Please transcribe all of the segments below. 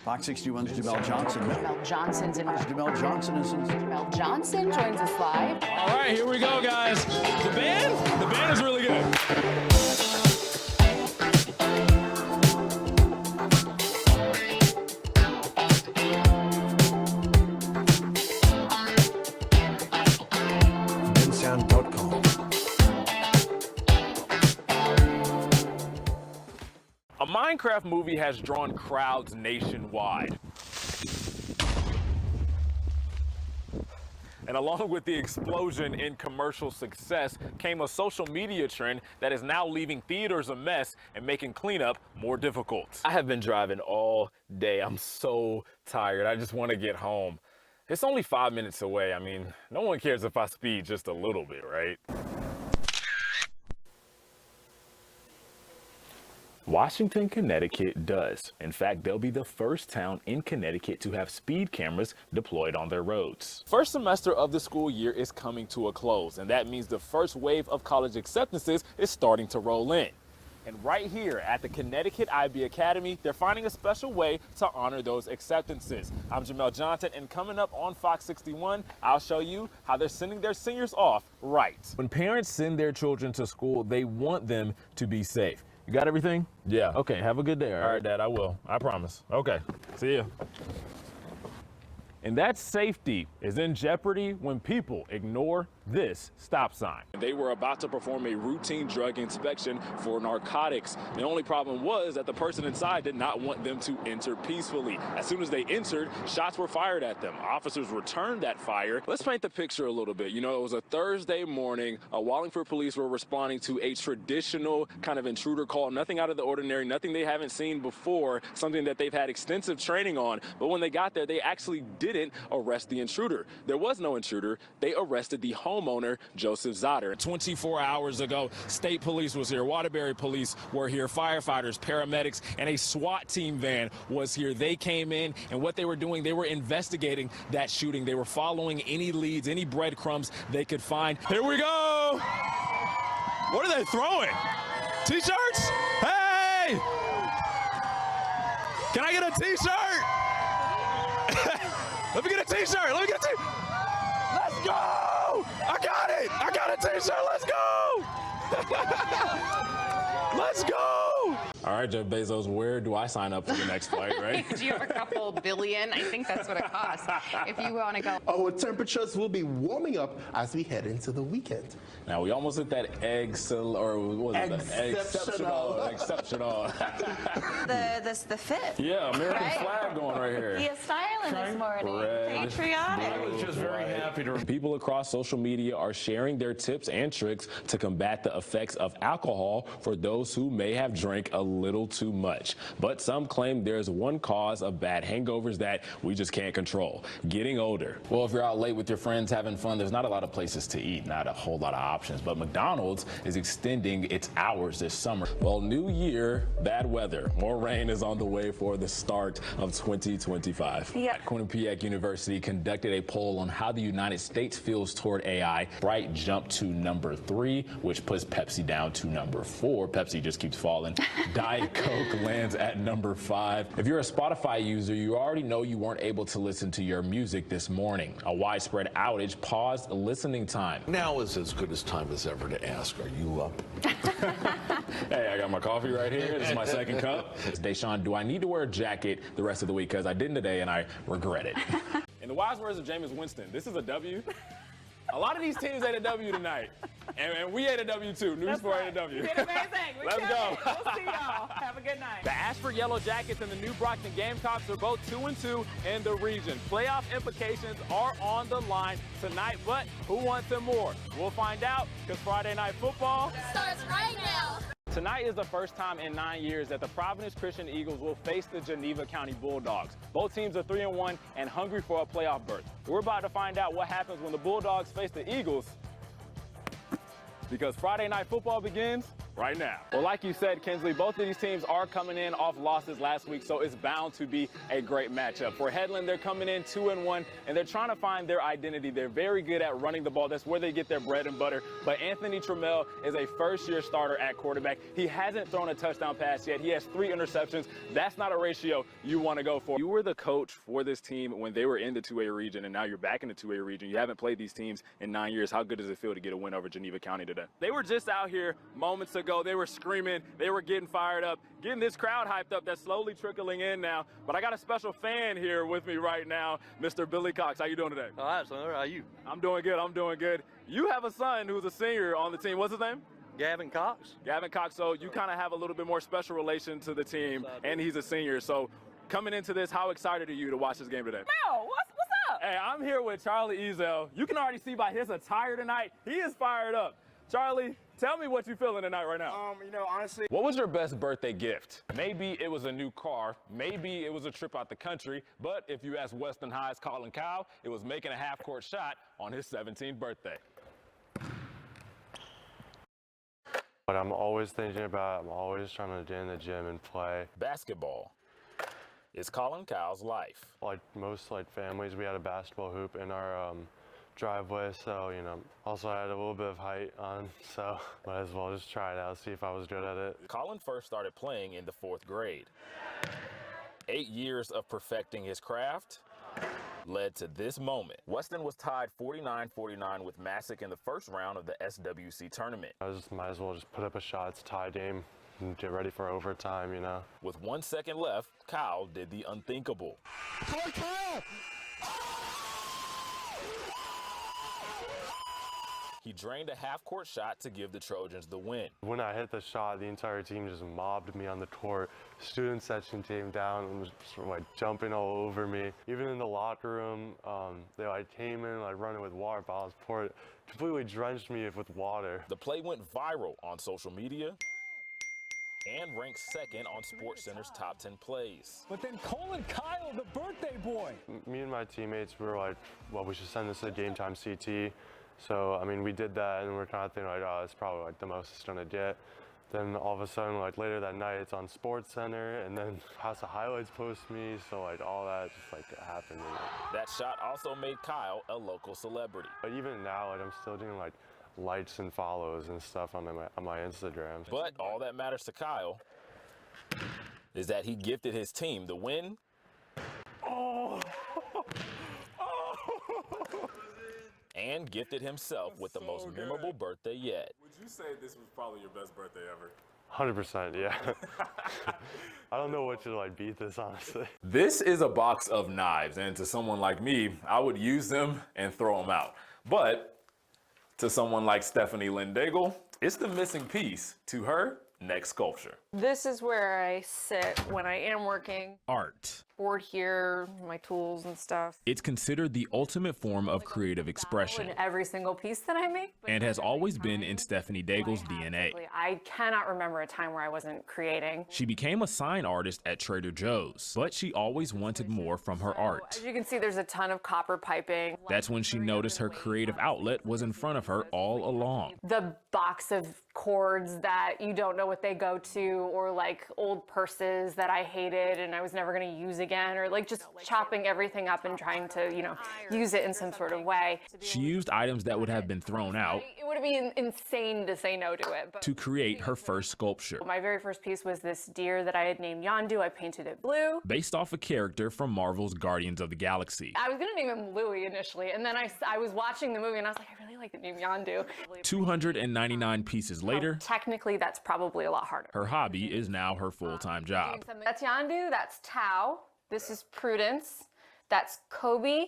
Fox 61's Jamel Johnson. Jamel Johnson's in. Jamel Johnson is in. Jamel Johnson joins us live. All right, here we go, guys. The band is really good. A Minecraft movie has drawn crowds nationwide. And along with the explosion in commercial success came a social media trend that is now leaving theaters a mess and making cleanup more difficult. I have been driving all day. I'm so tired. I just want to get home. It's only 5 minutes away. I mean, no one cares if I speed just a little bit, right? Washington, Connecticut does. In fact, they'll be the first town in Connecticut to have speed cameras deployed on their roads. First semester of the school year is coming to a close, and that means the first wave of college acceptances is starting to roll in. And right here at the Connecticut IB Academy, they're finding a special way to honor those acceptances. I'm Jamel Johnson, and coming up on Fox 61, I'll show you how they're sending their seniors off right. When parents send their children to school, they want them to be safe. You got everything? Yeah. Okay, have a good day. All right, Dad, I will. I promise. Okay, see ya. And that safety is in jeopardy when people ignore this stop sign. They were about to perform a routine drug inspection for narcotics. The only problem was that the person inside did not want them to enter peacefully. As soon as they entered, shots were fired at them. Officers returned that fire. Let's paint the picture a little bit. You know, it was a Thursday morning. Wallingford police were responding to a traditional kind of intruder call. Nothing out of the ordinary, nothing they haven't seen before, something that they've had extensive training on. But when they got there, they actually didn't arrest the intruder. There was no intruder. They arrested the homeowner, Joseph Zotter. 24 hours ago, state police was here, Waterbury police were here, firefighters, paramedics, and a SWAT team van was here. They came in, and what they were doing, they were investigating that shooting. They were following any leads, any breadcrumbs they could find. Here we go! What are they throwing? T-shirts? Hey! Can I get a T-shirt? Let me get a T-shirt. Let me get a T-shirt. Let's go. I got it. I got a T-shirt. Let's go. Let's go. All right, Jeff Bezos, where do I sign up for the next flight, right? Do you have a couple billion? I think that's what it costs if you want to go. Our temperatures will be warming up as we head into the weekend. Now, we almost hit that exceptional. The fifth. Yeah, American right? flag going right here. He is styling this morning. Red, Patriotic. blue, just very happy to. People across social media are sharing their tips and tricks to combat the effects of alcohol for those who may have drank a little too much. But some claim there's one cause of bad hangovers that we just can't control: getting older. Well, if you're out late with your friends having fun, there's not a lot of places to eat, not a whole lot of options. But McDonald's is extending its hours this summer. Well, new year, bad weather. More rain is on the way for the start of 2025. Yeah. Quinnipiac University conducted a poll on how the United States feels toward AI. Sprite jumped to number 3, which puts Pepsi down to number 4. Pepsi just keeps falling. Diet Coke lands at number 5. If you're a Spotify user, you already know you weren't able to listen to your music this morning. A widespread outage paused listening time. Now is as good a time as ever to ask, are you up? Hey, I got my coffee right here. This is my second cup. Deshaun, do I need to wear a jacket the rest of the week? Because I didn't today and I regret it. In the wise words of James Winston, this is a W. A lot of these teams ate a W tonight. And we ate a W too. News 4 ate a W. You did amazing. Let's go. We'll see y'all. Have a good night. The Ashford Yellow Jackets and the New Brockton Gamecocks are both 2-2 in the region. Playoff implications are on the line tonight, but who wants them more? We'll find out, because Friday Night Football starts right now. Tonight is the first time in 9 years that the Providence Christian Eagles will face the Geneva County Bulldogs. Both teams are 3-1 and hungry for a playoff berth. We're about to find out what happens when the Bulldogs face the Eagles, because Friday Night Football begins right now. Well, like you said, Kinsley, both of these teams are coming in off losses last week, so it's bound to be a great matchup. For Headland, they're coming in 2-1, and they're trying to find their identity. They're very good at running the ball. That's where they get their bread and butter. But Anthony Trammell is a first-year starter at quarterback. He hasn't thrown a touchdown pass yet. He has 3 interceptions. That's not a ratio you want to go for. You were the coach for this team when they were in the 2A region, and now you're back in the 2A region. You haven't played these teams in 9 years. How good does it feel to get a win over Geneva County today? They were just out here moments ago. They were screaming. They were getting fired up, getting this crowd hyped up. That's slowly trickling in now. But I got a special fan here with me right now, Mr. Billy Cox. How you doing today? All right, son. How are you? I'm doing good. I'm doing good. You have a son who's a senior on the team. What's his name? Gavin Cox. Gavin Cox. So you kind of have a little bit more special relation to the team, and he's a senior. So coming into this, how excited are you to watch this game today? No, what's up? Hey, I'm here with Charlie Ezel. You can already see by his attire tonight, he is fired up. Charlie, tell me what you're feeling tonight right now. Honestly, What was your best birthday gift? Maybe it was a new car. Maybe it was a trip out the country. But if you ask Western High's Colin Cowell, it was making a half-court shot on his 17th birthday. What I'm always thinking about, I'm always trying to get in the gym and play. Basketball is Colin Cowell's life. Like most families, we had a basketball hoop in our driveway, so also I had a little bit of height on, so might as well just try it out, see if I was good at it. Colin first started playing in the 4th grade. 8 years of perfecting his craft led to this moment. Weston was tied 49-49 with Massac in the first round of the SWC tournament. I just might as well just put up a shot. It's a tie game and get ready for overtime, With 1 second left, Kyle did the unthinkable. He drained a half-court shot to give the Trojans the win. When I hit the shot, the entire team just mobbed me on the court. Student section came down and was just, jumping all over me. Even in the locker room, they came in running with water bottles, completely drenched me with water. The play went viral on social media and ranked 2nd on SportsCenter's top 10 plays. But then Colin Kyle, the birthday boy. Me and my teammates were well, we should send this to Game Time CT. So, we did that, and we're kind of thinking, oh, it's probably the most it's going to get. Then all of a sudden, later that night, it's on SportsCenter, and then House of Highlights posts me, so all that just happened. That shot also made Kyle a local celebrity. But even now, I'm still doing likes and follows and stuff on my Instagram. But all that matters to Kyle is that he gifted his team the win. And gifted himself with the most memorable birthday yet. Would you say this was probably your best birthday ever? 100%, yeah. I don't know what should beat this, honestly. This is a box of knives, and to someone like me, I would use them and throw them out. But to someone like Stephanie Lynn Daigle, it's the missing piece to her next sculpture. This is where I sit when I am working. Art. Board here, my tools and stuff. It's considered the ultimate form of creative expression. In every single piece that I make. And has always been in Stephanie Daigle's DNA. I cannot remember a time where I wasn't creating. She became a sign artist at Trader Joe's, but she always wanted more from her art. As you can see, there's a ton of copper piping. That's when she noticed her creative outlet was in front of her all along. The box of cords that you don't know what they go to, or old purses that I hated and I was never going to use again, or just chopping everything up and trying to, use it in some sort of way. She used items that would have been thrown out. It would have been insane to say no to it. But to create her first sculpture. My very first piece was this deer that I had named Yondu. I painted it blue. Based off a character from Marvel's Guardians of the Galaxy. I was going to name him Louie initially, and then I was watching the movie and I was like, I really like the name Yondu. 299 pieces later. Technically, that's probably a lot harder. Her hobby is now her full-time job. That's Yondu, that's Tao, this is Prudence, that's Kobe,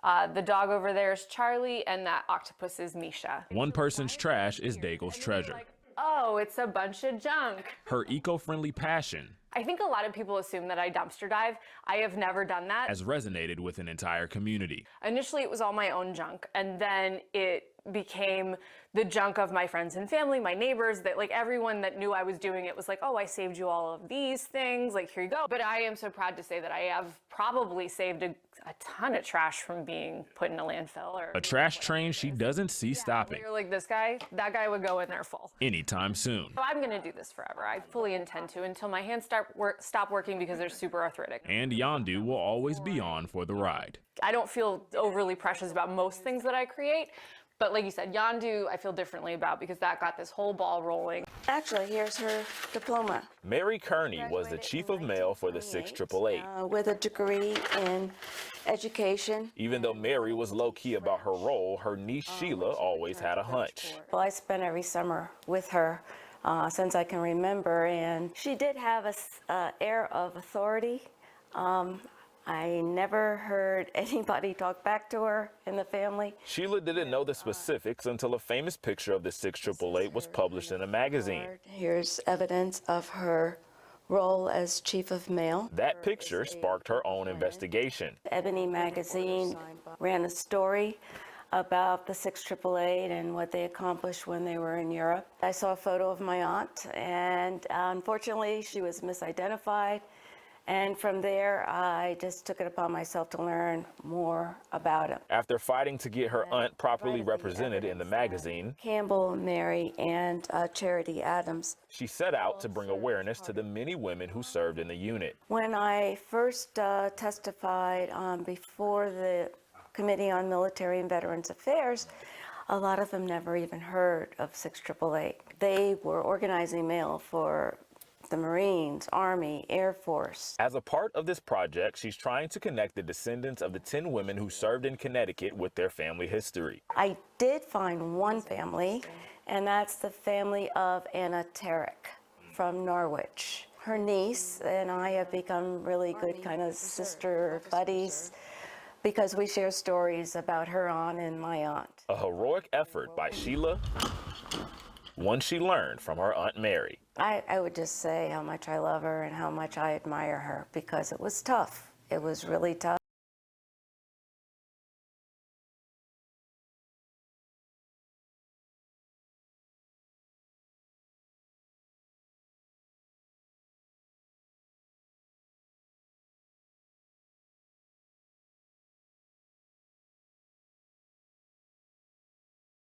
the dog over there is Charlie, and that octopus is Misha. One person's trash is Daigle's treasure. Oh, it's a bunch of junk. Her eco-friendly passion I think a lot of people assume that I dumpster dive. I have never done that. Has resonated with an entire community. Initially, it was all my own junk, and then it became the junk of my friends and family, my neighbors, that like everyone that knew I was doing it was like, oh, I saved you all of these things, like here you go. But I am so proud to say that I have probably saved a ton of trash from being put in a landfill. Or A trash train she doesn't see stopping you're like, this guy, that guy would go in there full. anytime soon. So I'm gonna do this forever. I fully intend to until my hands stop working because they're super arthritic. And Yondu will always be on for the ride. I don't feel overly precious about most things that I create. But like you said, Yondu, I feel differently about because that got this whole ball rolling. Actually, here's her diploma. Mary Kearney was the chief of mail for the 68888. With a degree in education. Even though Mary was low-key about her role, her niece Sheila always had a hunch. Well, I spent every summer with her since I can remember, and she did have a air of authority. I never heard anybody talk back to her in the family. Sheila didn't know the specifics until a famous picture of the 68888 was published in a magazine. Here's evidence of her role as chief of mail. That picture sparked her own investigation. Ebony magazine ran a story about the 68888 and what they accomplished when they were in Europe. I saw a photo of my aunt, and unfortunately she was misidentified. And from there, I just took it upon myself to learn more about it. After fighting to get her aunt properly represented in the magazine, Campbell, Mary, and Charity Adams. she set out to bring awareness to the many women who served in the unit. When I first testified before the Committee on Military and Veterans Affairs, a lot of them never even heard of 68888. They were organizing mail for the Marines, Army, Air Force. As a part of this project, she's trying to connect the descendants of the 10 women who served in Connecticut with their family history. I did find one family, and that's the family of Anna Tarek from Norwich. Her niece and I have become really good kind of sister buddies because we share stories about her aunt and my aunt. A heroic effort by Sheila, one she learned from her Aunt Mary. I would just say how much I love her and how much I admire her because it was tough. It was really tough.